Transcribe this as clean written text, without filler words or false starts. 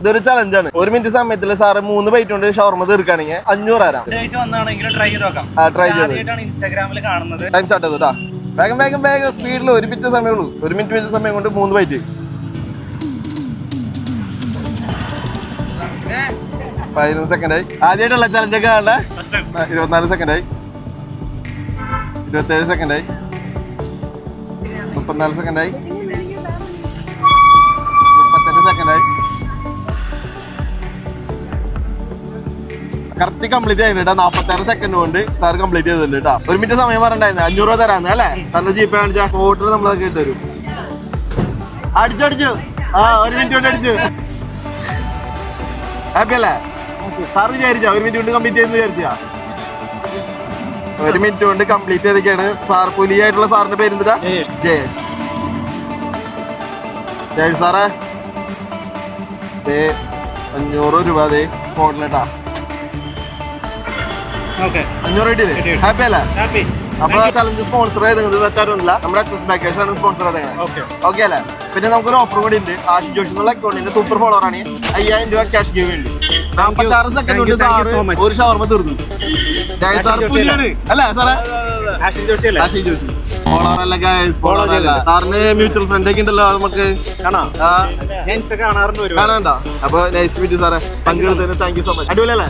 ഇതൊരു ചലഞ്ചാണ്. 1 മിനിറ്റ് സമയത്തിൽ sir 3 byte കൊണ്ട് ഷവർമ തീർക്കുകയാണെങ്കിൽ 500 തരാം. ട്രൈ ചെയ്ത് ഇൻസ്റ്റാഗ്രാമിൽ കാണുന്നത്. ടൈം സ്റ്റാർട്ട് ചെയ്തു കേട്ടോ. വേഗം വേഗം വേഗം സ്പീഡിൽ 1 മിനിറ്റ് സമയമുള്ളൂ. 1 മിനിറ്റ് സമയം കൊണ്ട് 3 ബൈറ്റ്. 15 സെക്കൻഡായി. ആദ്യമായിട്ടുള്ള ചലഞ്ചൊക്കെ കാണണ്ടേ. 24 സെക്കൻഡായി. 27 സെക്കൻഡായി. 34 സെക്കൻഡായി. 38 സെക്കൻഡായി. കറക്റ്റ് കംപ്ലീറ്റ് ആയിട്ടാ. 46 സെക്കൻഡ് കൊണ്ട് സാർ കംപ്ലീറ്റ് ചെയ്തിട്ടുണ്ട് കേട്ടോ. 1 മിനിറ്റ് സമയം പറഞ്ഞിട്ടുണ്ടായിരുന്നു. 500 രൂപ തരാന്ന് അല്ലേ? സാറിന്റെ ജീപ്പേ കാണിച്ചാ ഫോട്ടോ നമ്മളൊക്കെ ഇട്ട് തരും. അടിച്ചു. 1 മിനിറ്റ് കൊണ്ട് അടിച്ചു. ഹാപ്പി അല്ലേ? സാർ വിചാരിച്ചാ 1 മിനിറ്റ് കൊണ്ട് കംപ്ലീറ്റ് ചെയ്യുന്ന വിചാരിച്ചാ? 1 മിനിറ്റ് കൊണ്ട് കംപ്ലീറ്റ് ചെയ്തൊക്കെയാണ്. സാർ പുലിയായിട്ടുള്ള സാറിന്റെ പേര് എന്താ? ജയേഷ്. ജയേഷ് സാറേ 500 രൂപ ഫോണിലേട്ടാ. 500 കിട്ടിയില്ലേ? ഹാപ്പി അല്ലേ? അപ്പൊ ചലഞ്ച് സ്പോൺസർ ചെയ്തത് മറ്റാരുമില്ല, നമ്മുടെ എസ് എസ് ബാക്കേഴ്സ് ആണ് സ്പോൺസർ ചെയ്തത്. ഓക്കെ അല്ലേ? പിന്നെ നമുക്കൊരു ഓഫർ കൂടി ഉണ്ട്. ആശിഷ് ജോഷി എന്നുള്ള അക്കൗണ്ടിന്റെ സൂപ്പർ ഫോളോവർ ആണ്. 5000 രൂപ ക്യാഷ് ഗിവ് ഉണ്ട്. 46 സെക്കൻഡ് കൊണ്ട് സാറ് ഒരു ഷവർമ തീർന്നു. അല്ലേ സാറേ? ആശിഷ് ജോഷി സാറിന് മ്യൂച്വൽ ഫ്രണ്ട് ഒക്കെ ഉണ്ടല്ലോ, നമുക്ക് കാണാണ്ടോ? അപ്പൊ നൈസ് മീറ്റ് സാറേ. പങ്കെടുത്തതിന് താങ്ക് യു സോ മച്ച്. അടിപൊളി അല്ലേ?